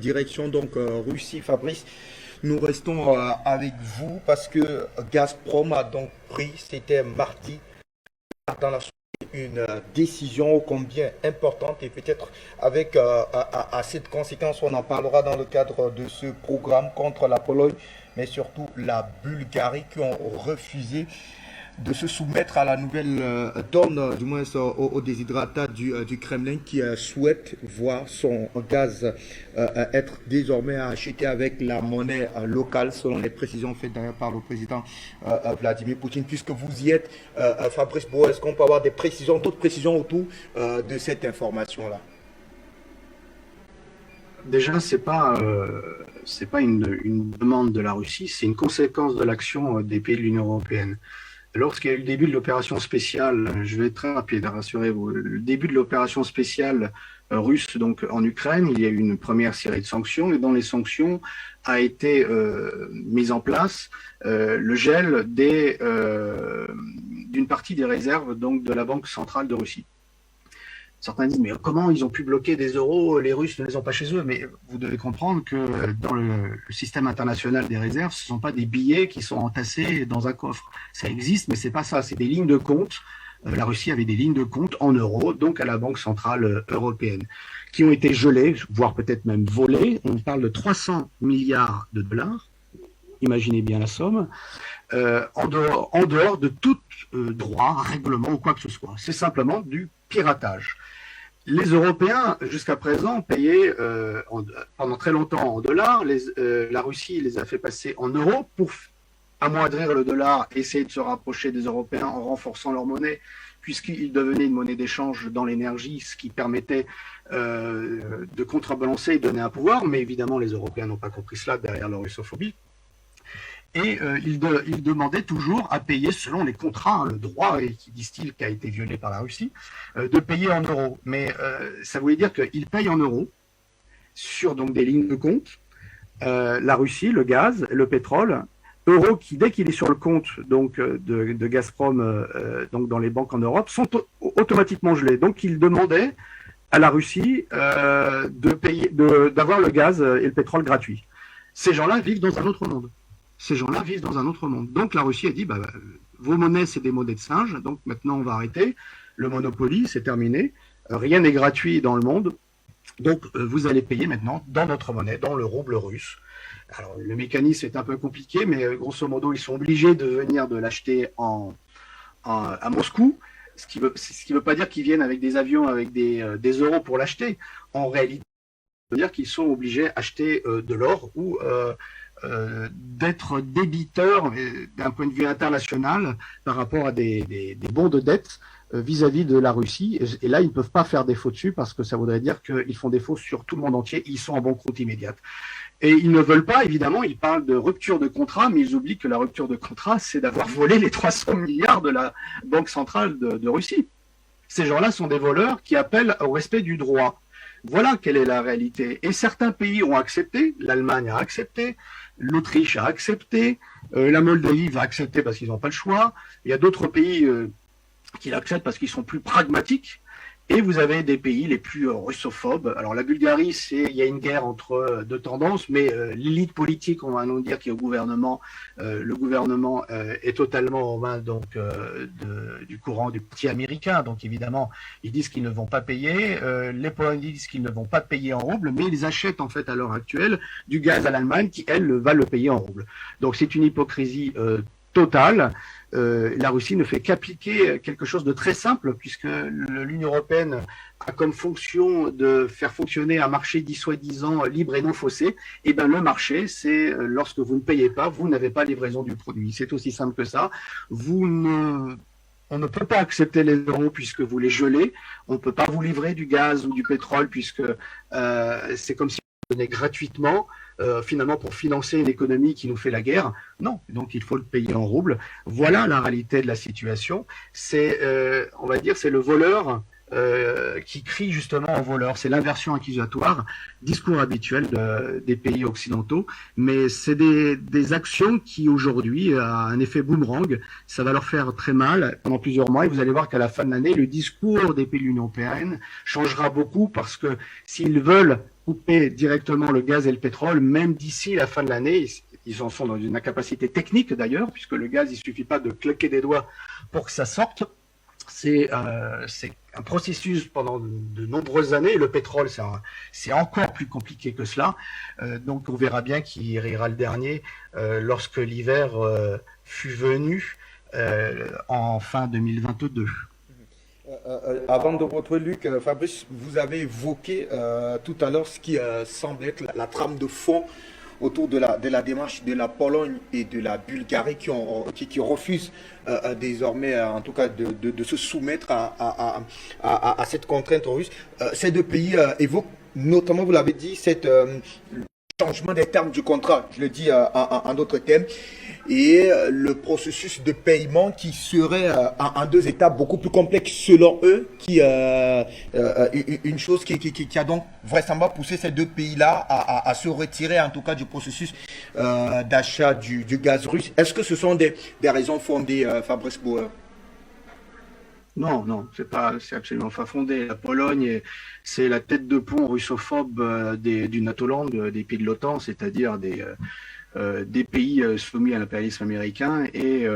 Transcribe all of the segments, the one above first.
direction donc Russie. Fabrice, nous restons avec vous parce que Gazprom a donc pris, c'était mardi, dans la une décision ô combien importante et peut-être avec à cette conséquence, on en parlera dans le cadre de ce programme contre la Pologne, mais surtout la Bulgarie qui ont refusé de se soumettre à la nouvelle donne, du moins au déshydratat du Kremlin qui souhaite voir son gaz être désormais acheté avec la monnaie locale, selon les précisions faites d'ailleurs par le président Vladimir Poutine. Puisque vous y êtes, Fabrice Beau, est-ce qu'on peut avoir des précisions, d'autres précisions autour de cette information-là? Déjà, c'est pas une demande de la Russie, c'est une conséquence de l'action des pays de l'Union européenne. Lorsqu'il y a eu le début de l'opération spéciale, je vais être très rapide, rassurez-vous, le début de l'opération spéciale russe donc en Ukraine, il y a eu une première série de sanctions et dans les sanctions a été mise en place le gel d'une partie des réserves donc de la Banque centrale de Russie. Certains disent, mais comment ils ont pu bloquer des euros, les Russes ne les ont pas chez eux. Mais vous devez comprendre que dans le système international des réserves, ce ne sont pas des billets qui sont entassés dans un coffre. Ça existe, mais c'est pas ça, c'est des lignes de compte. La Russie avait des lignes de compte en euros, donc à la Banque centrale européenne, qui ont été gelées, voire peut-être même volées. On parle de 300 milliards de dollars. Imaginez bien la somme. En dehors de tout droit, règlement ou quoi que ce soit. C'est simplement du piratage. Les Européens, jusqu'à présent, payaient pendant très longtemps en dollars. La Russie les a fait passer en euros pour amoindrir le dollar, essayer de se rapprocher des Européens en renforçant leur monnaie, puisqu'ils devenaient une monnaie d'échange dans l'énergie, ce qui permettait de contrebalancer et de donner un pouvoir. Mais évidemment, les Européens n'ont pas compris cela derrière leur russophobie. Et ils demandaient toujours à payer selon les contrats, le droit, et qui disent-ils qui a été violé par la Russie, de payer en euros. Mais ça voulait dire qu'ils payent en euros sur donc des lignes de compte, la Russie, le gaz, le pétrole, euros qui, dès qu'il est sur le compte donc de Gazprom, donc dans les banques en Europe, sont automatiquement gelés. Donc ils demandaient à la Russie d'avoir le gaz et le pétrole gratuit. Ces gens-là vivent dans un autre monde. Ces gens-là vivent dans un autre monde. Donc la Russie a dit, vos monnaies, c'est des monnaies de singes, donc maintenant on va arrêter. Le Monopoly, c'est terminé. Rien n'est gratuit dans le monde. Donc vous allez payer maintenant dans notre monnaie, dans le rouble russe. Alors le mécanisme est un peu compliqué, mais grosso modo, ils sont obligés de venir de l'acheter à Moscou, ce qui veut pas dire qu'ils viennent avec des avions, avec des euros pour l'acheter. En réalité, ça veut dire qu'ils sont obligés d'acheter de l'or ou d'être débiteurs d'un point de vue international par rapport à des bons de dette vis-à-vis de la Russie. Et là, ils ne peuvent pas faire défaut dessus parce que ça voudrait dire qu'ils font défaut sur tout le monde entier. Ils sont en banqueroute immédiate. Et ils ne veulent pas, évidemment, ils parlent de rupture de contrat, mais ils oublient que la rupture de contrat, c'est d'avoir volé les 300 milliards de la Banque centrale de Russie. Ces gens-là sont des voleurs qui appellent au respect du droit. Voilà quelle est la réalité. Et certains pays ont accepté, l'Allemagne a accepté, l'Autriche a accepté, la Moldavie va accepter parce qu'ils n'ont pas le choix. Il y a d'autres pays qui l'acceptent parce qu'ils sont plus pragmatiques. Et vous avez des pays les plus russophobes. Alors la Bulgarie, il y a une guerre entre deux tendances, mais l'élite politique, on va nous dire, qui est au gouvernement, le gouvernement est totalement aux mains donc du courant du petit américain. Donc évidemment, ils disent qu'ils ne vont pas payer. Les Polonais disent qu'ils ne vont pas payer en roubles, mais ils achètent en fait à l'heure actuelle du gaz à l'Allemagne qui elle va le payer en roubles. Donc c'est une hypocrisie totale. La Russie ne fait qu'appliquer quelque chose de très simple puisque l'Union européenne a comme fonction de faire fonctionner un marché dit soi-disant libre et non faussé. Et bien le marché, c'est lorsque vous ne payez pas, vous n'avez pas livraison du produit. C'est aussi simple que ça. On ne peut pas accepter les euros puisque vous les gelez. On ne peut pas vous livrer du gaz ou du pétrole puisque c'est comme si vous donnez gratuitement. Finalement pour financer une économie qui nous fait la guerre. Non, donc il faut le payer en roubles. Voilà la réalité de la situation. C'est, on va dire, c'est le voleur qui crie justement au voleur. C'est l'inversion accusatoire, discours habituel des pays occidentaux. Mais c'est des actions qui aujourd'hui a un effet boomerang. Ça va leur faire très mal pendant plusieurs mois. Et vous allez voir qu'à la fin de l'année, le discours des pays de l'Union européenne changera beaucoup parce que s'ils veulent couper directement le gaz et le pétrole, même d'ici la fin de l'année. Ils en sont dans une incapacité technique d'ailleurs, puisque le gaz, il suffit pas de claquer des doigts pour que ça sorte. C'est un processus pendant de nombreuses années. Le pétrole, c'est encore plus compliqué que cela. Donc on verra bien qui rira le dernier lorsque l'hiver fut venu en fin 2022. Avant de retrouver Luc, Fabrice, vous avez évoqué tout à l'heure ce qui semble être la trame de fond autour de la démarche de la Pologne et de la Bulgarie qui refusent désormais, en tout cas, de se soumettre à cette contrainte russe. Ces deux pays évoquent notamment, vous l'avez dit, changement des termes du contrat, je le dis en d'autres termes, et le processus de paiement qui serait en deux étapes beaucoup plus complexe selon eux, une chose qui a donc vraisemblablement poussé ces deux pays-là à se retirer en tout cas du processus d'achat du gaz russe. Est-ce que ce sont des raisons fondées, Fabrice Bauer? Non, c'est absolument pas fondé. La Pologne, c'est la tête de pont russophobe du NATO-Land, des pays de l'OTAN, c'est-à-dire des pays soumis à l'impérialisme américain, et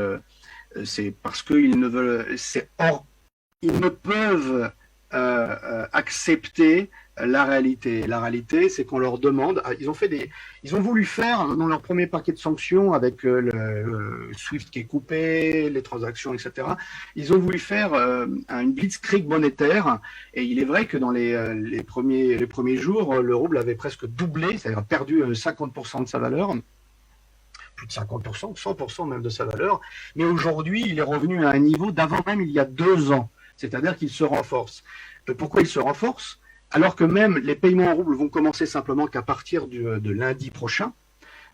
c'est parce qu'ils ne veulent, ils ne peuvent accepter la réalité. La réalité, c'est qu'on leur demande. Ils ont voulu faire dans leur premier paquet de sanctions avec le SWIFT qui est coupé, les transactions, etc. Ils ont voulu faire une blitzkrieg monétaire. Et il est vrai que dans les premiers jours, le rouble avait presque doublé, c'est-à-dire perdu 50% de sa valeur. Plus de 50%, 100% même de sa valeur. Mais aujourd'hui, il est revenu à un niveau d'avant même il y a 2 ans. C'est-à-dire qu'il se renforce. Pourquoi il se renforce? Alors que même les paiements en roubles vont commencer simplement qu'à partir de lundi prochain,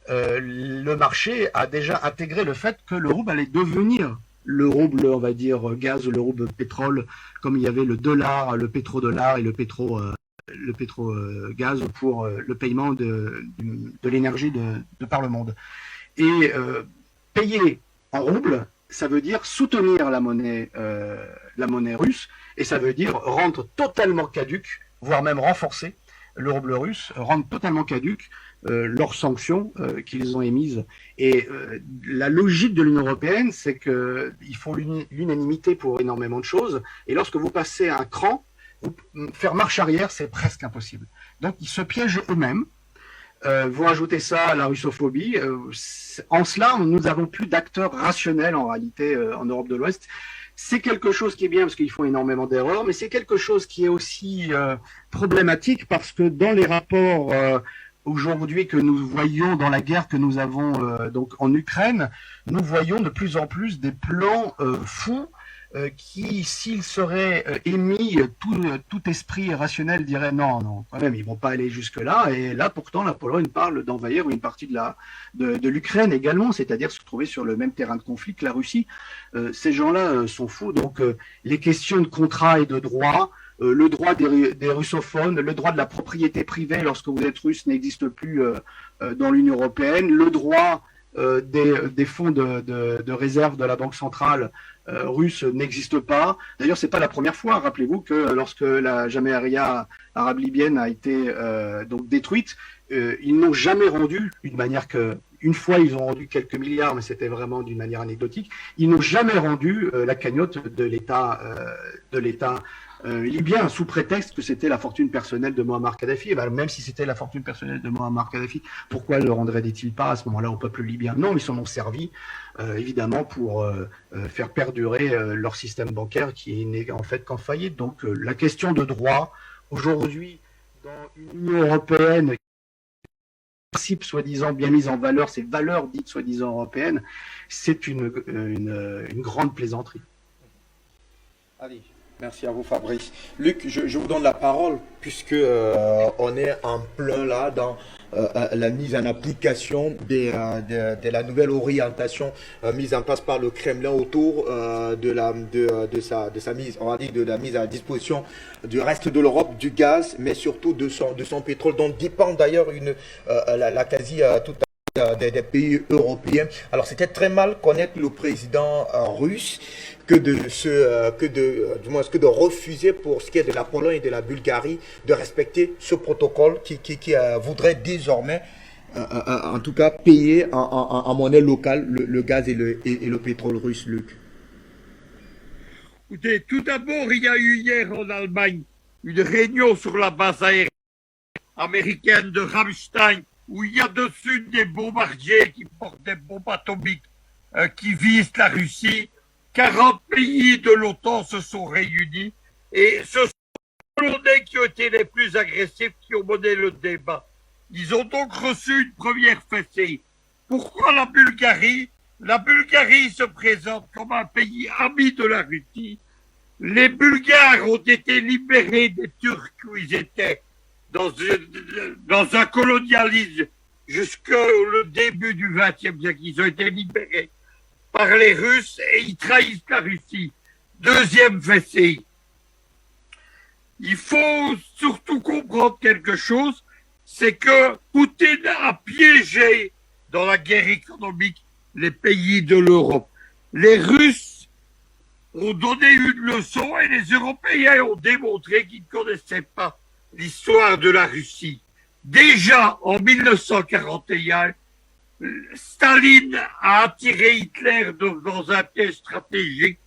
le marché a déjà intégré le fait que le rouble allait devenir le rouble, on va dire, gaz, le rouble pétrole, comme il y avait le dollar, le pétrodollar et le pétro-gaz pour le paiement de l'énergie de par le monde. Et payer en rouble, ça veut dire soutenir la monnaie russe, et ça veut dire rendre totalement caduque, voire même renforcer le rouble russe, rendre totalement caduque leurs sanctions qu'ils ont émises. Et la logique de l'Union européenne, c'est qu'il faut l'unanimité pour énormément de choses, et lorsque vous passez un cran, faire marche arrière, c'est presque impossible. Donc ils se piègent eux-mêmes. Vous rajoutez ça à la russophobie. En cela, nous n'avons plus d'acteurs rationnels en réalité en Europe de l'Ouest. C'est quelque chose qui est bien parce qu'ils font énormément d'erreurs, mais c'est quelque chose qui est aussi problématique parce que dans les rapports aujourd'hui que nous voyons dans la guerre que nous avons donc en Ukraine, nous voyons de plus en plus des plans fous qui, s'ils seraient émis, tout esprit rationnel dirait non, quand même, ils vont pas aller jusque-là. Et là, pourtant, la Pologne parle d'envahir une partie de l'Ukraine également, c'est-à-dire se trouver sur le même terrain de conflit que la Russie. Ces gens-là sont fous. Donc, les questions de contrat et de droit, le droit des russophones, le droit de la propriété privée lorsque vous êtes russe n'existe plus dans l'Union européenne, le droit des fonds de réserve de la Banque centrale russe n'existe pas. D'ailleurs, c'est pas la première fois. Rappelez-vous que lorsque la Jamaïria arabe libyenne a été donc détruite, ils n'ont jamais rendu, une fois ils ont rendu quelques milliards, mais c'était vraiment d'une manière anecdotique. Ils n'ont jamais rendu la cagnotte de l'État libyen sous prétexte que c'était la fortune personnelle de Moammar Kadhafi. Et ben, même si c'était la fortune personnelle de Moammar Kadhafi, pourquoi le rendrait-il pas à ce moment-là au peuple libyen? Non, ils s'en ont servi évidemment pour faire perdurer leur système bancaire qui n'est en fait qu'en faillite. Donc la question de droit aujourd'hui dans une Union européenne, principes soi-disant bien mis en valeur, ces valeurs dites soi-disant européennes, c'est une grande plaisanterie. Allez. Merci à vous, Fabrice. Luc, je vous donne la parole puisque on est en plein là dans la mise en application de la nouvelle orientation mise en place par le Kremlin autour de sa mise, on va dire, de la mise à disposition du reste de l'Europe du gaz, mais surtout de son pétrole, dont dépend d'ailleurs la quasi toute des pays européens. Alors c'était très mal connaître le président russe que du moins que de refuser pour ce qui est de la Pologne et de la Bulgarie de respecter ce protocole qui voudrait désormais en tout cas payer en monnaie locale le gaz et le pétrole russe, Luc. Écoutez, tout d'abord, il y a eu hier en Allemagne une réunion sur la base aérienne américaine de Ramstein, où il y a dessus des bombardiers qui portent des bombes atomiques qui visent la Russie. 40 pays de l'OTAN se sont réunis et ce sont les Polonais qui ont été les plus agressifs qui ont mené le débat. Ils ont donc reçu une première fessée. Pourquoi la Bulgarie? La Bulgarie se présente comme un pays ami de la Russie. Les Bulgares ont été libérés des Turcs où ils étaient dans un colonialisme jusqu'au début du XXe siècle. Ils ont été libérés par les Russes et ils trahissent la Russie. Deuxième fessée. Il faut surtout comprendre quelque chose, c'est que Poutine a piégé dans la guerre économique les pays de l'Europe. Les Russes ont donné une leçon et les Européens ont démontré qu'ils ne connaissaient pas l'histoire de la Russie. Déjà en 1941, Staline a attiré Hitler dans un piège stratégique.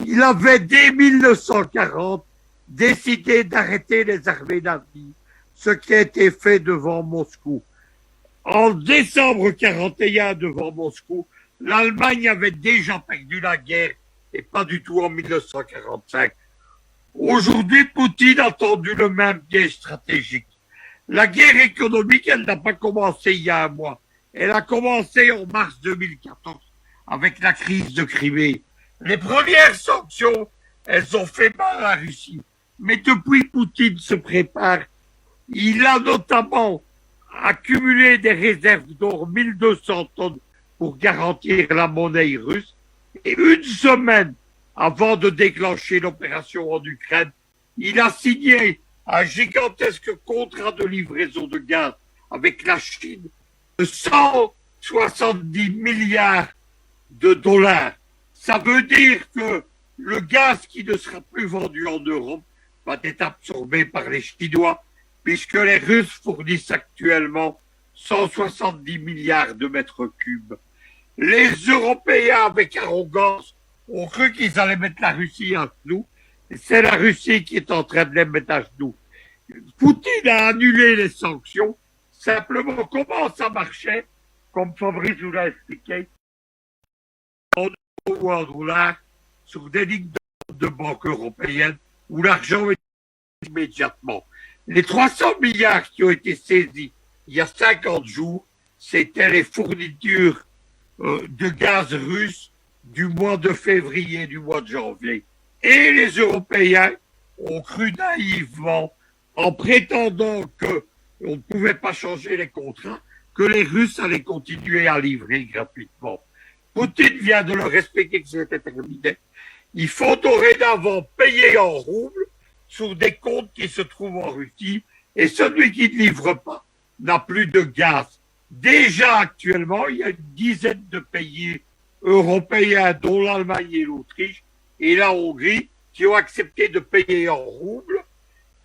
Il avait dès 1940 décidé d'arrêter les armées nazies, ce qui a été fait devant Moscou. En décembre 41, devant Moscou, l'Allemagne avait déjà perdu la guerre et pas du tout en 1945. Aujourd'hui, Poutine a tendu le même piège stratégique. La guerre économique, elle n'a pas commencé il y a un mois. Elle a commencé en mars 2014 avec la crise de Crimée. Les premières sanctions, elles ont fait mal à la Russie. Mais depuis, Poutine se prépare. Il a notamment accumulé des réserves d'or, 1200 tonnes, pour garantir la monnaie russe. Et une semaine avant de déclencher l'opération en Ukraine, il a signé un gigantesque contrat de livraison de gaz avec la Chine de 170 milliards de dollars. Ça veut dire que le gaz qui ne sera plus vendu en Europe va être absorbé par les Chinois, puisque les Russes fournissent actuellement 170 milliards de mètres cubes. Les Européens, avec arrogance, ont cru qu'ils allaient mettre la Russie à genoux. C'est la Russie qui est en train de les mettre à genoux. Poutine a annulé les sanctions. Simplement, comment ça marchait, comme Fabrice vous l'a expliqué, en euros ou en dollars, sur des lignes de banque européennes, où l'argent est immédiatement. Les 300 milliards qui ont été saisis il y a 50 jours, c'était les fournitures de gaz russe du mois de février, du mois de janvier. Et les Européens ont cru naïvement, en prétendant qu'on ne pouvait pas changer les contrats, que les Russes allaient continuer à livrer gratuitement. Poutine vient de leur expliquer que c'était terminé. Il faut dorénavant payer en roubles sur des comptes qui se trouvent en Russie, et celui qui ne livre pas n'a plus de gaz. Déjà actuellement, il y a une dizaine de pays européens, dont l'Allemagne et l'Autriche, et la Hongrie, qui ont accepté de payer en roubles.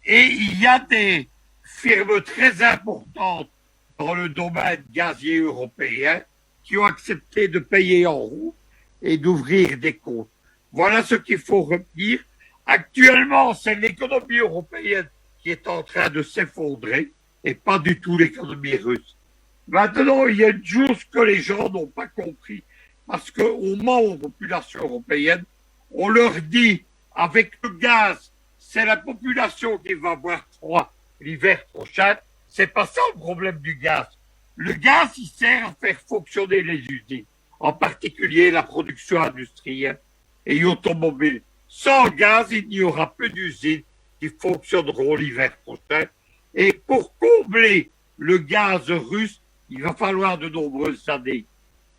Et il y a des firmes très importantes dans le domaine gazier européen qui ont accepté de payer en roubles et d'ouvrir des comptes. Voilà ce qu'il faut retenir. Actuellement, c'est l'économie européenne qui est en train de s'effondrer et pas du tout l'économie russe. Maintenant, il y a une chose que les gens n'ont pas compris, parce qu'on ment aux populations européennes. On leur dit, avec le gaz, c'est la population qui va avoir froid l'hiver prochain. C'est pas ça le problème du gaz. Le gaz, il sert à faire fonctionner les usines, en particulier la production industrielle et automobile. Sans gaz, il n'y aura plus d'usines qui fonctionneront l'hiver prochain. Et pour combler le gaz russe, il va falloir de nombreuses années.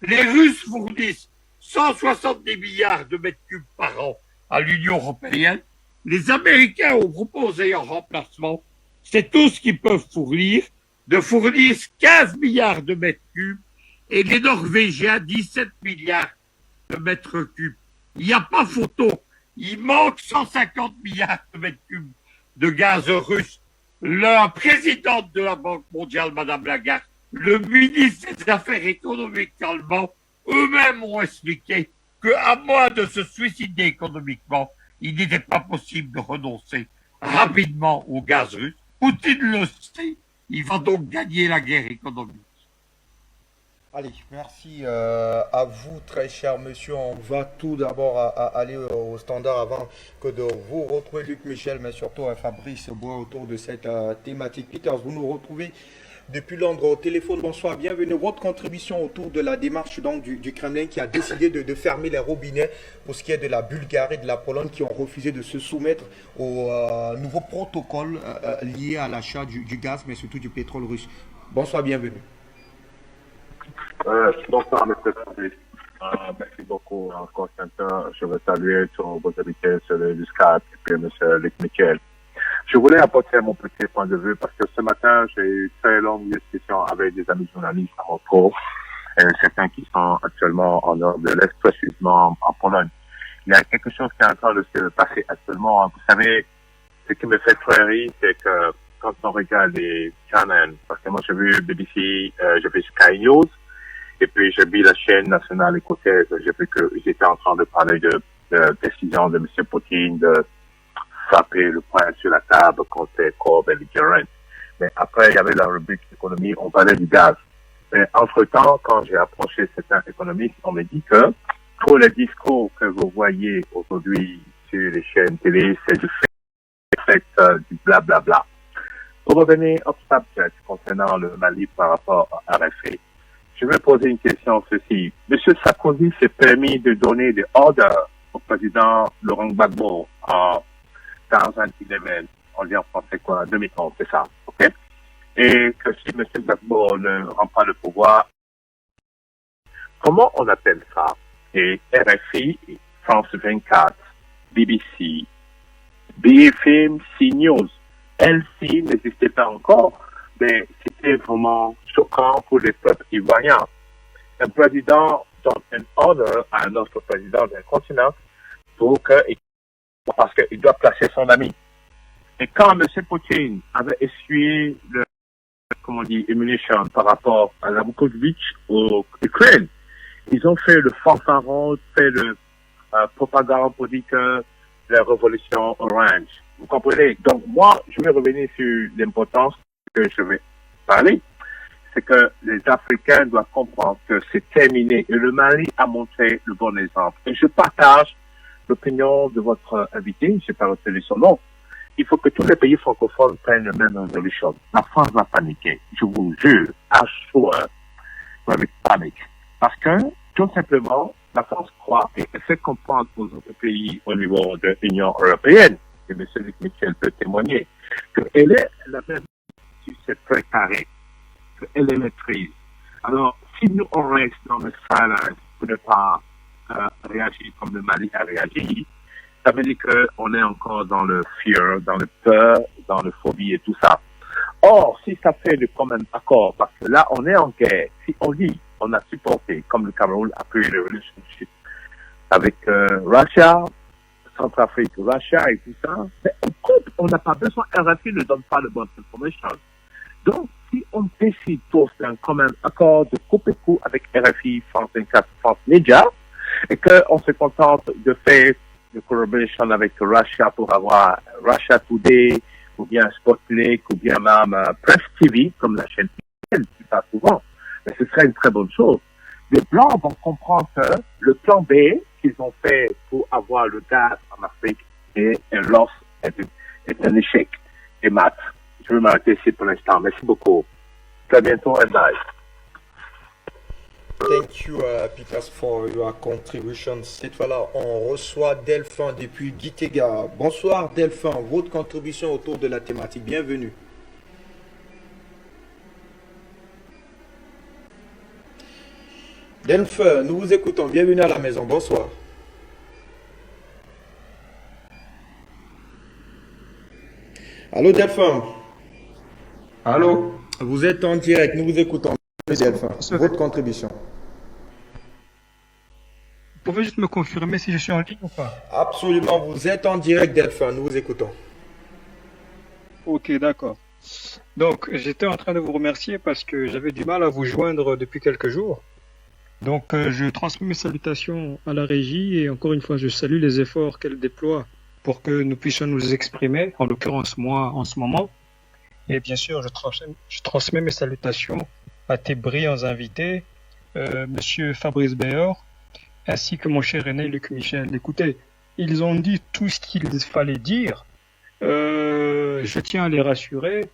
Les Russes fournissent 170 milliards de mètres cubes par an à l'Union européenne. Les Américains ont proposé en remplacement, c'est tout ce qu'ils peuvent fournir, de fournir 15 milliards de mètres cubes et les Norvégiens 17 milliards de mètres cubes. Il n'y a pas photo. Il manque 150 milliards de mètres cubes de gaz russe. La présidente de la Banque mondiale, Madame Lagarde, le ministre des Affaires économiques allemand, eux-mêmes ont expliqué qu'à moins de se suicider économiquement, il n'était pas possible de renoncer rapidement au gaz russe. Poutine le sait, il va donc gagner la guerre économique. Allez, merci à vous, très cher monsieur. On va tout d'abord aller au standard avant que de vous retrouver, Luc Michel, mais surtout Fabrice Bois, autour de cette thématique. Peters, vous nous retrouvez depuis Londres au téléphone. Bonsoir, bienvenue. Votre contribution autour de la démarche donc, du Kremlin qui a décidé de fermer les robinets pour ce qui est de la Bulgarie et de la Pologne qui ont refusé de se soumettre au nouveau protocole lié à l'achat du gaz, mais surtout du pétrole russe. Bonsoir, bienvenue. Bonsoir, M. Fabrice. Merci beaucoup, Constantin. Je veux saluer tous vos invités sur le Skype et puis M. Luc Michel. Je voulais apporter mon petit point de vue parce que ce matin, j'ai eu une très longue discussion avec des amis journalistes à Moscou et certains qui sont actuellement en Europe de l'Est, précisément en Pologne. Il y a quelque chose qui est en train de se passer actuellement. Vous savez, ce qui me fait très rire, c'est que quand on regarde les channels, parce que moi j'ai vu BBC, j'ai vu Sky News, et puis j'ai vu la chaîne nationale écossaise, j'ai vu qu'ils étaient en train de parler de décision de M. Poutine de frapper le poing sur la table contre corps belligérants. Mais après, il y avait la rubrique économie, on parlait du gaz. Mais entre-temps, quand j'ai approché certains économistes, on me dit que tous les discours que vous voyez aujourd'hui sur les chaînes télé, c'est du fait du blablabla. Pour revenir au subject concernant le Mali par rapport à RFI, je vais poser une question ceci. Monsieur Sarkozy s'est permis de donner des ordres au président Laurent Gbagbo en 2011, on dit en français quoi, 2011, c'est ça, ok? Et que si M. Gbagbo ne rend pas le pouvoir, comment on appelle ça? Et RFI, France 24, BBC, BFM, CNews, LC n'existait pas encore, mais c'était vraiment choquant pour les peuples ivoiriens. Un président donne un ordre à un autre président d'un continent parce qu'il doit placer son ami. Et quand M. Poutine avait essuyé le, humiliation par rapport à Yanukovych au Ukraine, ils ont fait le fanfaron, fait le propagande pour dire que la révolution orange. Vous comprenez? Donc moi, je vais revenir sur l'importance que je vais parler. C'est que les Africains doivent comprendre que c'est terminé et le Mali a montré le bon exemple. Et je partage l'opinion de votre invité, je n'ai pas retenu son nom. Il faut que tous les pays francophones prennent la même résolution. La France va paniquer. Je vous jure, à chaud, avec panique. Parce que, tout simplement, la France croit et fait comprendre aux autres pays au niveau de l'Union européenne, et M. Luc Michel peut témoigner, qu'elle est la même sur cette précarée, qu'elle est maîtrise. Alors, si nous on reste dans le silence pour ne pas réagir comme le Mali a réagi, ça veut dire qu'on est encore dans le fear, dans le peur, dans le phobie et tout ça. Or, si ça fait le commun accord, parce que là, on est en guerre, si on dit, on a supporté, comme le Cameroun a pris le relationship avec Russia, Centrafrique, Russia et tout ça, mais on n'a pas besoin, RFI ne donne pas de bonne information. Donc, si on décide tous d'un commun accord de couper coup avec RFI, France 24, France Média, et qu'on se contente de faire une collaboration avec Russia pour avoir Russia Today, ou bien Sputnik, ou bien même Press TV, comme la chaîne TVN, c'est pas souvent. Mais ce serait une très bonne chose. Les Blancs vont comprendre que le plan B qu'ils ont fait pour avoir le gaz en Afrique est un loss, est un échec. Et Matt, je vais m'arrêter ici pour l'instant. Merci beaucoup. Très bientôt and bye. Thank you, Peters, for your contribution. Cette fois-là, on reçoit Delphin depuis Gitega. Bonsoir, Delphin. Votre contribution autour de la thématique. Bienvenue. Delphin, nous vous écoutons. Bienvenue à la maison. Bonsoir. Allô, Delphin. Allô? Vous êtes en direct. Nous vous écoutons. Delphin, votre contribution. Vous pouvez juste me confirmer si je suis en ligne ou pas? Absolument, vous êtes en direct, Delphin, nous vous écoutons. Ok, d'accord. Donc, j'étais en train de vous remercier parce que j'avais du mal à vous joindre depuis quelques jours. Donc, je transmets mes salutations à la régie et encore une fois, je salue les efforts qu'elle déploie pour que nous puissions nous exprimer, en l'occurrence moi en ce moment. Et bien sûr, je transmets mes salutations à tes brillants invités, Monsieur Fabrice Béor, ainsi que mon cher aîné Luc Michel. Écoutez, ils ont dit tout ce qu'il fallait dire. Je tiens à les rassurer.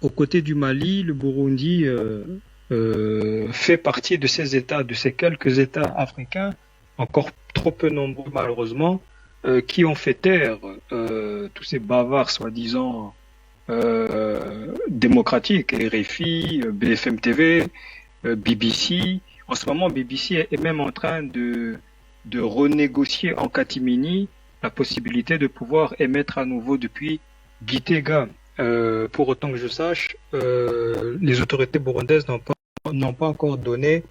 Aux côtés du Mali, le Burundi fait partie de ces États, de ces quelques États africains, encore trop peu nombreux malheureusement, qui ont fait taire tous ces bavards soi-disant démocratiques, RFI, BFM TV, BBC. En ce moment, BBC est même en train de renégocier en catimini la possibilité de pouvoir émettre à nouveau depuis Gitega. Pour autant que je sache, les autorités burundaises n'ont pas encore donné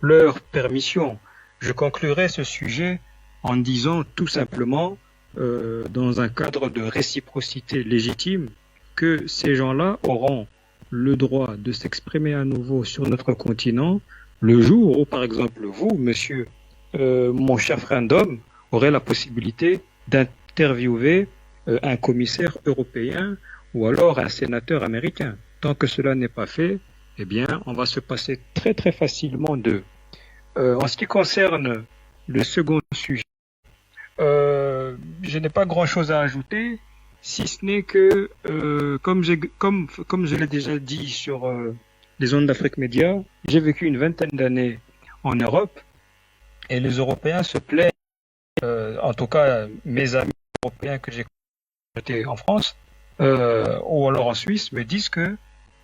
leur permission. Je conclurai ce sujet en disant tout simplement, dans un cadre de réciprocité légitime, que ces gens-là auront le droit de s'exprimer à nouveau sur notre continent le jour où, par exemple, vous, monsieur, mon cher frère d'homme, aurez la possibilité d'interviewer un commissaire européen ou alors un sénateur américain. Tant que cela n'est pas fait, eh bien, on va se passer très très facilement d'eux. En ce qui concerne le second sujet, je n'ai pas grand-chose à ajouter, si ce n'est que, comme je l'ai déjà dit sur les ondes d'Afrique Média, j'ai vécu une vingtaine d'années en Europe et les Européens se plaignent, en tout cas mes amis européens que j'ai connus en France, ou alors en Suisse, me disent que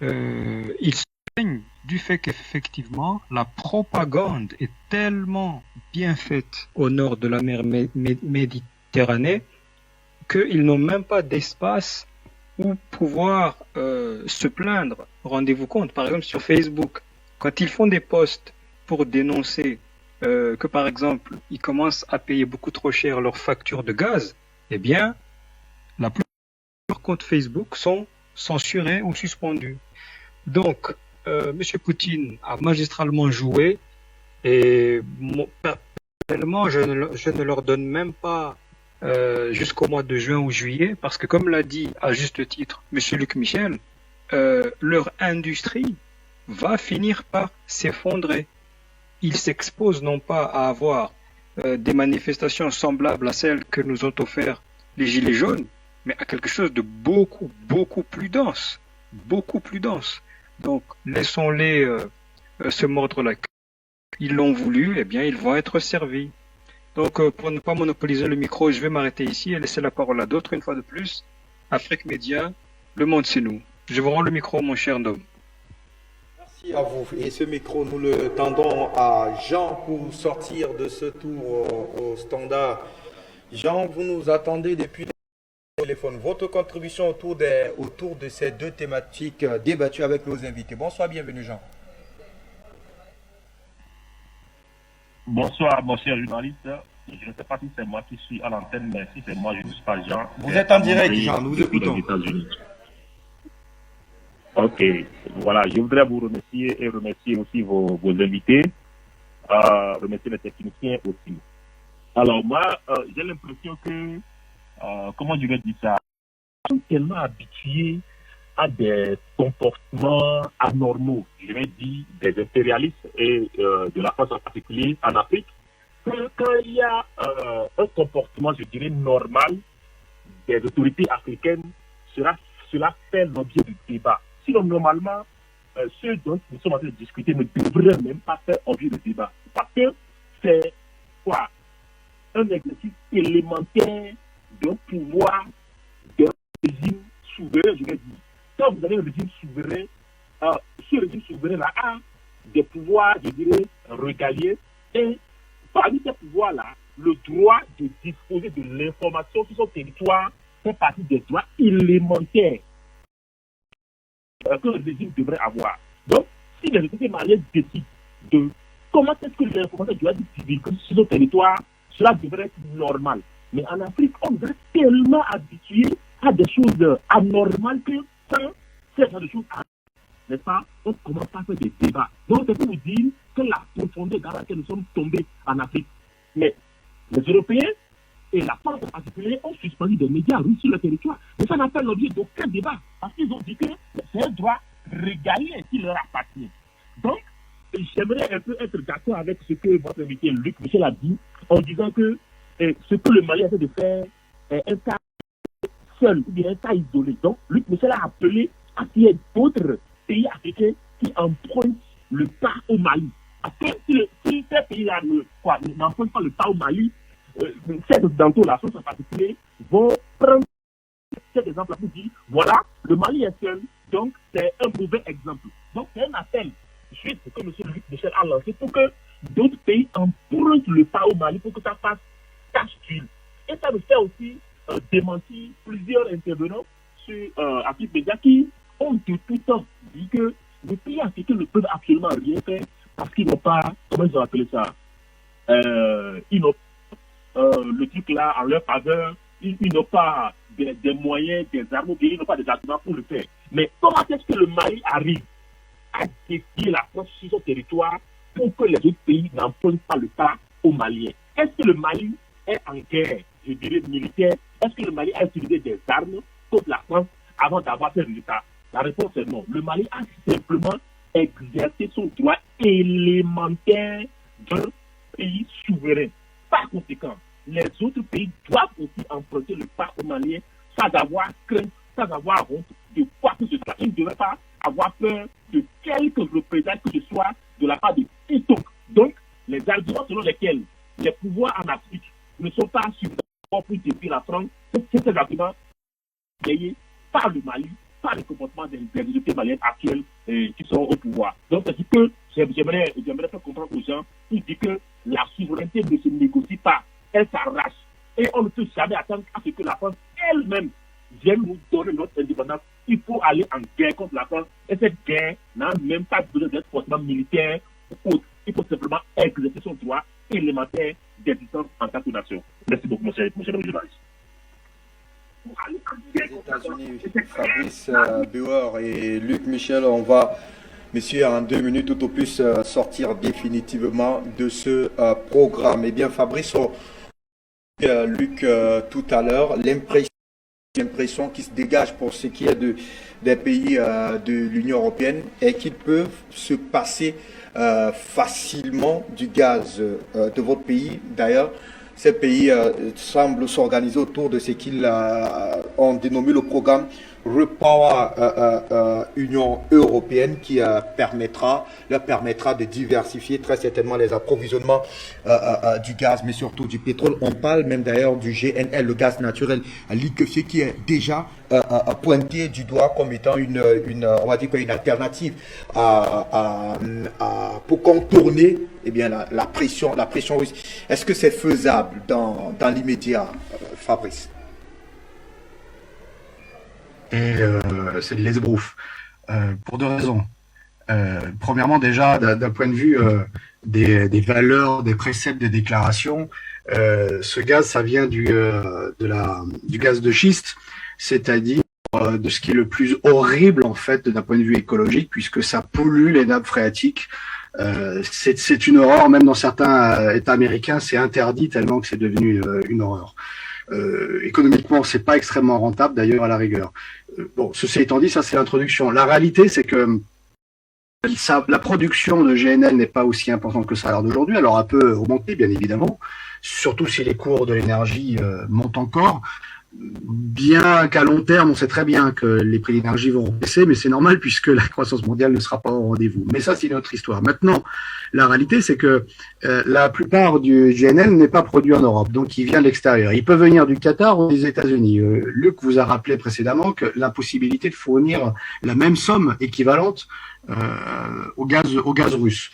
ils se plaignent du fait qu'effectivement la propagande est tellement bien faite au nord de la mer Méditerranée qu'ils n'ont même pas d'espace où pouvoir se plaindre. Rendez-vous compte, par exemple sur Facebook, quand ils font des posts pour dénoncer que par exemple ils commencent à payer beaucoup trop cher leurs factures de gaz, eh bien la plupart de leurs comptes Facebook sont censurés ou suspendus. Donc, M. Poutine a magistralement joué et personnellement, je ne leur donne même pas jusqu'au mois de juin ou juillet parce que, comme l'a dit à juste titre M. Luc Michel, leur industrie va finir par s'effondrer. Ils s'exposent non pas à avoir des manifestations semblables à celles que nous ont offert les Gilets jaunes, mais à quelque chose de beaucoup, beaucoup plus dense. Beaucoup plus dense. Donc, laissons-les se mordre la queue. Ils l'ont voulu, eh bien, ils vont être servis. Donc, pour ne pas monopoliser le micro, je vais m'arrêter ici et laisser la parole à d'autres une fois de plus. Afrique Média, le monde c'est nous. Je vous rends le micro, mon cher Dom. Merci à vous. Et ce micro, nous le tendons à Jean pour sortir de ce tour au standard. Jean, vous nous attendez depuis le téléphone. Votre contribution autour de ces deux thématiques débattues avec nos invités. Bonsoir, bienvenue Jean. Bonsoir, mon cher journaliste. Je ne sais pas si c'est moi qui suis à l'antenne, mais si c'est moi, je ne suis pas Jean. Vous êtes en direct, Jean, nous vous écoutons. Ok, voilà, je voudrais vous remercier et remercier aussi vos invités, remercier les techniciens aussi. Alors moi, j'ai l'impression que, comment je vais dire ça, nous sommes tellement habitués à des comportements anormaux, je vais dire des impérialistes et de la France en particulier en Afrique, que quand il y a un comportement, je dirais, normal des autorités africaines, cela fait l'objet du débat. Sinon, normalement, ceux dont nous sommes en train de discuter ne devraient même pas faire objet de débat. Parce que c'est quoi? Un exercice élémentaire d'un pouvoir d'un régime souverain, je vais dire. Quand vous avez un régime souverain, ce régime souverain-là a des pouvoirs, je dirais, régaliens. Et parmi ces pouvoirs-là, le droit de disposer de l'information sur son territoire fait partie des droits élémentaires que le régime devrait avoir. Donc, si les autorités maliennes décident de comment est-ce que l'information doit être divulguée sur nos territoires, cela devrait être normal. Mais en Afrique, on est tellement habitué à des choses anormales que sans ces genre de choses, n'est-ce pas, on commence à faire des débats. Donc, c'est pour vous dire que la profondeur dans laquelle nous sommes tombés en Afrique. Mais les Européens et la France en particulier ont suspendu des médias russes sur le territoire. Mais ça n'a pas l'objet d'aucun débat. Parce qu'ils ont dit que c'est un droit régalien qui leur appartient. Donc, j'aimerais un peu être d'accord avec ce que votre invité Luc Michel a dit, en disant que ce que le Mali essaie de faire est un cas seul, ou bien un cas isolé. Donc, Luc Michel a appelé à qu'il y ait d'autres pays africains qui empruntent le pas au Mali. Parce que si ces pays-là n'empruntent pas le pas au Mali, ces occidentaux, la France en particulier, vont prendre cet exemple pour dire, voilà, le Mali est seul, donc c'est un mauvais exemple. Donc, c'est un appel suite que M. Luc Michel a lancé pour que d'autres pays empruntent le pas au Mali pour que ça fasse cache d'huile. Et ça me fait aussi démentir plusieurs intervenants sur Afrique Média qui ont de tout temps dit que les pays africains ne peuvent absolument rien faire parce qu'ils n'ont pas, comment ils ont appelé ça, ils n'ont le truc là en leur faveur, ils n'ont pas des moyens, des armes, ils n'ont pas des arguments pour le faire. Mais comment est-ce que le Mali arrive à défier la France sur son territoire pour que les autres pays n'empruntent pas le pas aux Maliens? Est-ce que le Mali est en guerre, je dirais, militaire? Est-ce que le Mali a utilisé des armes contre la France avant d'avoir fait résultat? La réponse est non. Le Mali a simplement exercé son droit élémentaire d'un pays souverain. Par conséquent, les autres pays doivent aussi emprunter le pas aux Maliens sans avoir crainte, sans avoir honte de quoi que ce soit. Ils ne devraient pas avoir peur de quelques représailles que ce soit de la part de quiconque. Donc, les arguments selon lesquels les pouvoirs en Afrique ne sont pas suffisants pour défier la France, c'est ces arguments payés par le Mali, par le comportement des autorités maliennes actuelles qui sont au pouvoir. Donc, c'est ce que j'aimerais faire comprendre aux gens pour dire que la souveraineté ne se négocie pas, elle s'arrache. Et on ne peut jamais attendre à ce que la France elle-même vienne nous donner notre indépendance. Il faut aller en guerre contre la France. Et cette guerre n'a même pas besoin d'être forcément militaire ou autre. Il faut simplement exercer son droit élémentaire d'existence en tant que nation. Merci beaucoup, monsieur le journaliste. Les États-Unis, Fabrice Bauer et Luc Michel, on va, messieurs, en 2 minutes tout au plus sortir définitivement de ce programme. Eh bien, Fabrice, Luc, tout à l'heure, l'impression qui se dégage pour ce qui est des pays de l'Union européenne est qu'ils peuvent se passer facilement du gaz de votre pays. D'ailleurs, ces pays semblent s'organiser autour de ce qu'ils ont dénommé le programme Repower Union européenne qui leur permettra de diversifier très certainement les approvisionnements du gaz, mais surtout du pétrole. On parle même d'ailleurs du GNL, le gaz naturel liquéfié, qui est déjà pointé du doigt comme étant on va dire une alternative pour contourner la pression russe. Est-ce que c'est faisable dans l'immédiat, Fabrice? Et c'est de l'esbrouf. Pour 2 raisons. Premièrement, déjà, d'un point de vue des valeurs, des préceptes, des déclarations, ce gaz, ça vient du gaz de schiste, c'est-à-dire de ce qui est le plus horrible, en fait, d'un point de vue écologique, puisque ça pollue les nappes phréatiques. C'est une horreur, même dans certains États américains, c'est interdit tellement que c'est devenu une horreur. Économiquement, c'est pas extrêmement rentable, d'ailleurs, à la rigueur. Bon, ceci étant dit, ça c'est l'introduction. La réalité, c'est que la production de GNL n'est pas aussi importante que ça à l'heure d'aujourd'hui. Alors, elle peut augmenter, bien évidemment, surtout si les cours de l'énergie montent encore. Bien qu'à long terme, on sait très bien que les prix de l'énergie vont baisser, mais c'est normal puisque la croissance mondiale ne sera pas au rendez-vous. Mais ça, c'est une autre histoire. Maintenant, la réalité, c'est que la plupart du GNL n'est pas produit en Europe, donc il vient de l'extérieur. Il peut venir du Qatar ou des États-Unis. Luc vous a rappelé précédemment que l'impossibilité de fournir la même somme équivalente au gaz russe.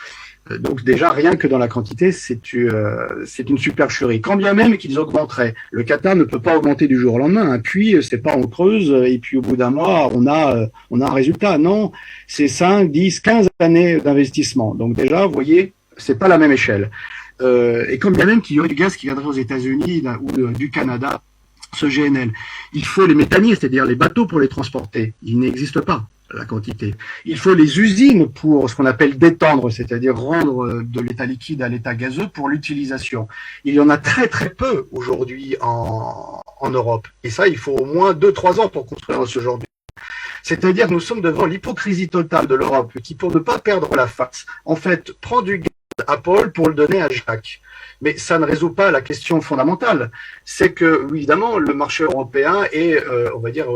Donc déjà, rien que dans la quantité, c'est une supercherie. Quand bien même qu'ils augmenteraient, le Qatar ne peut pas augmenter du jour au lendemain. Un puits, c'est pas on creuse et puis au bout d'un mois, on a un résultat. Non, c'est 5, 10, 15 années d'investissement. Donc déjà, vous voyez, c'est pas la même échelle. Et quand bien même qu'il y aurait du gaz qui viendrait aux États-Unis ou du Canada, ce GNL, il faut les méthaniers, c'est-à-dire les bateaux pour les transporter. Il n'existe pas la quantité. Il faut les usines pour ce qu'on appelle détendre, c'est-à-dire rendre de l'état liquide à l'état gazeux pour l'utilisation. Il y en a très très peu aujourd'hui en Europe. Et ça, il faut au moins 2-3 ans pour construire ce genre de... C'est-à-dire que nous sommes devant l'hypocrisie totale de l'Europe qui, pour ne pas perdre la face, en fait, prend du gaz à Paul pour le donner à Jacques. Mais ça ne résout pas la question fondamentale. C'est que, évidemment, le marché européen est, on va dire,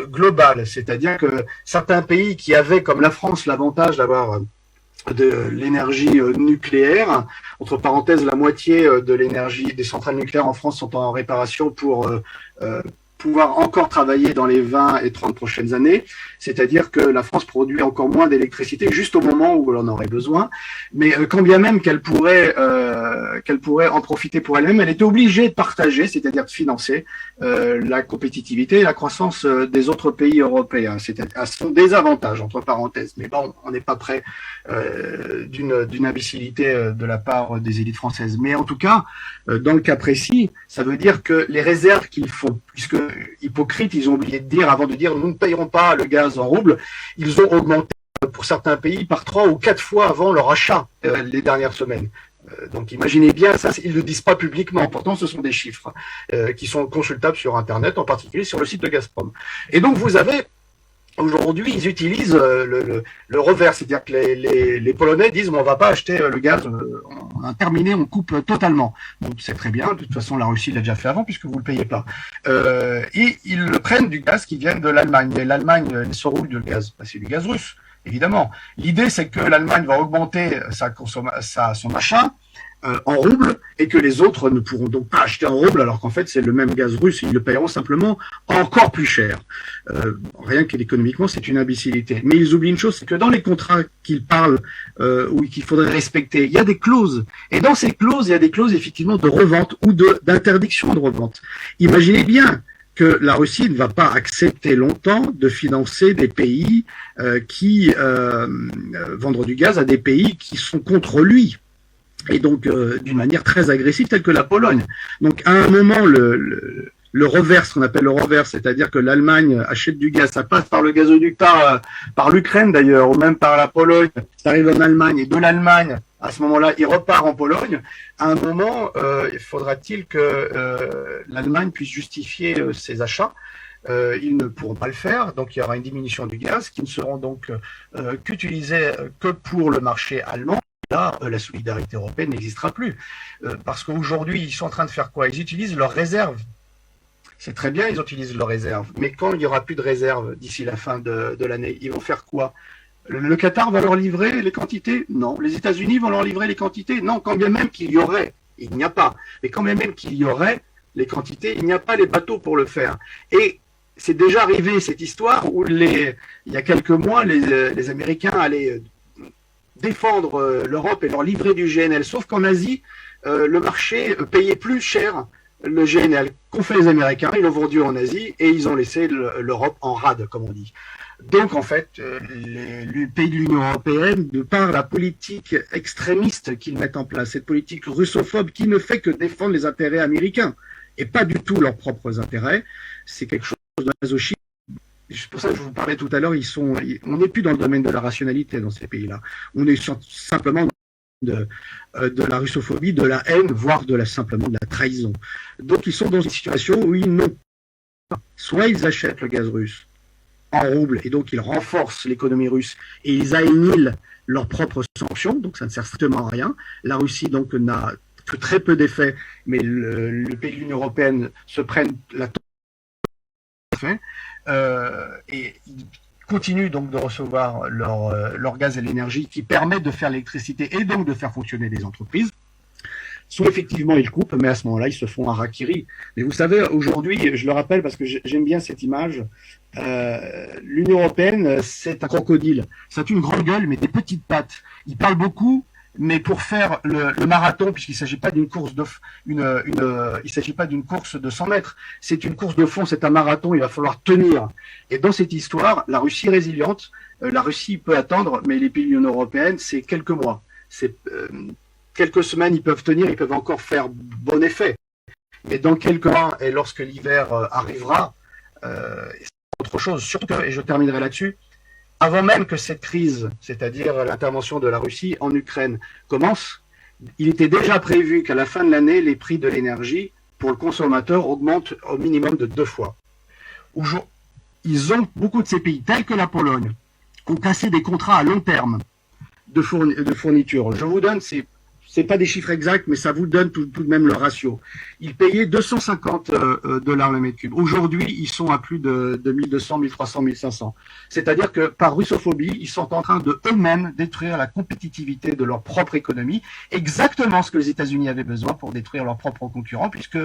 global. C'est-à-dire que certains pays qui avaient, comme la France, l'avantage d'avoir de l'énergie nucléaire, entre parenthèses, la moitié de l'énergie des centrales nucléaires en France sont en réparation pour pouvoir encore travailler dans les 20 et 30 prochaines années, c'est-à-dire que la France produit encore moins d'électricité juste au moment où l'on en aurait besoin, mais quand bien même qu'elle pourrait en profiter pour elle-même, elle était obligée de partager, c'est-à-dire de financer la compétitivité et la croissance des autres pays européens. C'est à son désavantage, entre parenthèses, mais bon, on n'est pas près d'une imbécilité de la part des élites françaises. Mais en tout cas, dans le cas précis, ça veut dire que les réserves qu'ils font, puisque hypocrites, ils ont oublié de dire, avant de dire nous ne payerons pas le gaz en roubles, ils ont augmenté pour certains pays par 3 ou 4 fois avant leur achat les dernières semaines. Donc imaginez bien, ça ils ne le disent pas publiquement, pourtant ce sont des chiffres qui sont consultables sur Internet, en particulier sur le site de Gazprom. Et donc vous avez... Aujourd'hui, ils utilisent le revers, c'est-à-dire que les Polonais disent on va pas acheter le gaz, on a terminé, on coupe totalement. Bon, c'est très bien, de toute façon la Russie l'a déjà fait avant puisque vous le payez pas. Et ils prennent du gaz qui vient de l'Allemagne. Et l'Allemagne, elle se roule de gaz, c'est du gaz russe, évidemment. L'idée, c'est que l'Allemagne va augmenter son achat en roubles et que les autres ne pourront donc pas acheter en roubles alors qu'en fait c'est le même gaz russe, ils le paieront simplement encore plus cher. Rien qu'économiquement c'est une imbécilité. Mais ils oublient une chose, c'est que dans les contrats qu'ils parlent ou qu'il faudrait respecter, il y a des clauses. Et dans ces clauses, il y a des clauses effectivement de revente ou d'interdiction de revente. Imaginez bien que la Russie ne va pas accepter longtemps de financer des pays qui vendent du gaz à des pays qui sont contre lui. Et donc d'une manière très agressive, telle que la Pologne. Donc à un moment, le revers, ce qu'on appelle le revers, c'est-à-dire que l'Allemagne achète du gaz, ça passe par le gazoduc, par l'Ukraine d'ailleurs, ou même par la Pologne, ça arrive en Allemagne, et de l'Allemagne, à ce moment-là, il repart en Pologne. À un moment, il faudra-t-il que l'Allemagne puisse justifier ses achats. Ils ne pourront pas le faire, donc il y aura une diminution du gaz qui ne seront donc qu'utilisés que pour le marché allemand. Là, la solidarité européenne n'existera plus. Parce qu'aujourd'hui, ils sont en train de faire quoi? Ils utilisent leurs réserves. C'est très bien, ils utilisent leurs réserves. Mais quand il n'y aura plus de réserves d'ici la fin de l'année, ils vont faire quoi? Le Qatar va leur livrer les quantités? Non. Les États-Unis vont leur livrer les quantités? Non. Quand bien même qu'il y aurait, il n'y a pas. Mais quand bien même qu'il y aurait les quantités, il n'y a pas les bateaux pour le faire. Et c'est déjà arrivé cette histoire où il y a quelques mois, les Américains allaient défendre l'Europe et leur livrer du GNL. Sauf qu'en Asie, le marché payait plus cher le GNL. Qu'ont fait les Américains? Ils l'ont vendu en Asie et ils ont laissé l'Europe en rade, comme on dit. Donc, en fait, les pays de l'Union européenne, de par la politique extrémiste qu'ils mettent en place, cette politique russophobe qui ne fait que défendre les intérêts américains et pas du tout leurs propres intérêts, c'est quelque chose de masochisme. C'est pour ça que je vous parlais tout à l'heure, on n'est plus dans le domaine de la rationalité dans ces pays-là. On est simplement de la russophobie, de la haine, voire simplement de la trahison. Donc ils sont dans une situation où ils n'ont pas. Soit ils achètent le gaz russe en roubles et donc ils renforcent l'économie russe et ils annihilent leurs propres sanctions, donc ça ne sert strictement à rien. La Russie donc n'a que très peu d'effets, mais le pays de l'Union européenne se prennent la totale et ils continuent donc de recevoir leur gaz et l'énergie qui permettent de faire l'électricité et donc de faire fonctionner les entreprises. soit effectivement ils coupent, mais à ce moment-là, ils se font harakiri. Mais vous savez, aujourd'hui, je le rappelle parce que j'aime bien cette image, l'Union européenne, c'est un crocodile. Ça a une grande gueule, mais des petites pattes. Il parle beaucoup, mais pour faire le marathon, puisqu'il s'agit pas d'une course il s'agit pas d'une course de 100 mètres, c'est une course de fond, c'est un marathon, il va falloir tenir. Et dans cette histoire, la Russie est résiliente, la Russie peut attendre, mais les pays de l'Union européenne, c'est quelques mois. C'est quelques semaines, ils peuvent tenir, ils peuvent encore faire bon effet. Mais dans quelques mois, et lorsque l'hiver arrivera, c'est autre chose. Surtout, et je terminerai là-dessus, avant même que cette crise, c'est-à-dire l'intervention de la Russie en Ukraine, commence, il était déjà prévu qu'à la fin de l'année, les prix de l'énergie pour le consommateur augmentent au minimum de 2 fois. Beaucoup de ces pays, tels que la Pologne, ont cassé des contrats à long terme de fourniture. Je vous donne, c'est pas des chiffres exacts, mais ça vous donne tout de même le ratio. Ils payaient 250 dollars le mètre cube. Aujourd'hui, ils sont à plus de 1200, 1300, 1500. C'est-à-dire que par russophobie, ils sont en train de eux-mêmes détruire la compétitivité de leur propre économie, exactement ce que les États-Unis avaient besoin pour détruire leurs propres concurrents, puisque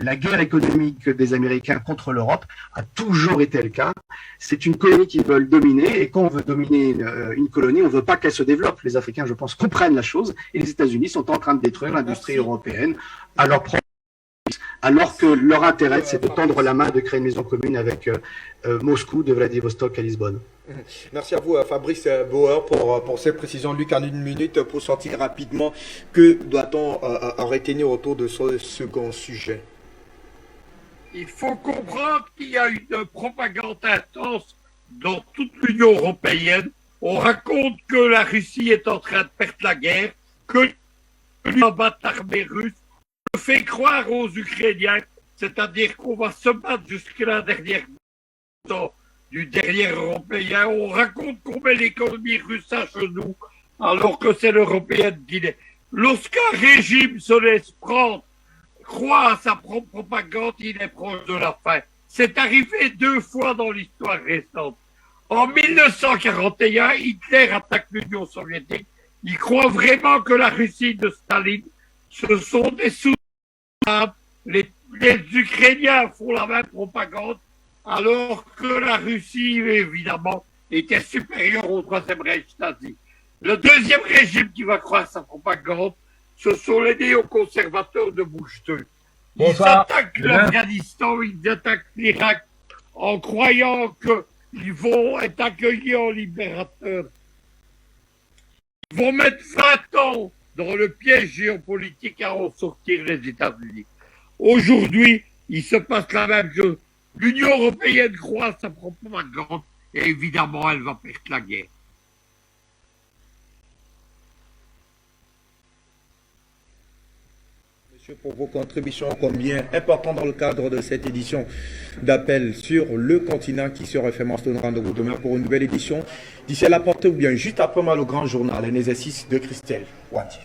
la guerre économique des Américains contre l'Europe a toujours été le cas. C'est une colonie qu'ils veulent dominer, et quand on veut dominer une colonie, on ne veut pas qu'elle se développe. Les Africains, je pense, comprennent la chose, et les États-Unis sont en train de détruire l'industrie européenne à leur propre alors que leur intérêt, c'est de tendre la main, de créer une maison commune avec Moscou, de Vladivostok à Lisbonne. Merci à vous, Fabrice Bauer, pour ces précisions. Luc, en 1 minute, pour sortir rapidement, que doit-on retenir autour de ce second sujet? Il faut comprendre qu'il y a une propagande intense dans toute l'Union européenne. On raconte que la Russie est en train de perdre la guerre, que battre l'armée russe, on fait croire aux Ukrainiens, c'est-à-dire qu'on va se battre jusqu'à la dernière du dernier Européen. On raconte qu'on met l'économie russe à genoux, alors que c'est l'Européenne qui l'est. Lorsqu'un régime se laisse prendre, croit à sa propre propagande, il est proche de la fin. C'est arrivé 2 fois dans l'histoire récente. En 1941, Hitler attaque l'Union soviétique. Il croit vraiment que la Russie de Staline, ce sont des sous-hommes. Les Ukrainiens font la même propagande, alors que la Russie, évidemment, était supérieure au Troisième Reich nazi. Le deuxième régime qui va croire à sa propagande, ce sont les néoconservateurs de Bush 2. Ils attaquent l'Afghanistan, ils attaquent l'Irak, en croyant qu'ils vont être accueillis en libérateurs. Ils vont mettre 20 ans dans le piège géopolitique à en sortir les États-Unis. Aujourd'hui, il se passe la même chose. L'Union européenne croit à sa propagande et évidemment, elle va perdre la guerre. Monsieur, pour vos contributions combien importantes dans le cadre de cette édition d'appel sur le continent qui se refait mentionner rendez-vous demain pour une nouvelle édition. D'ici à la portée ou bien juste après moi le grand journal, un exercice de Christelle Wadi.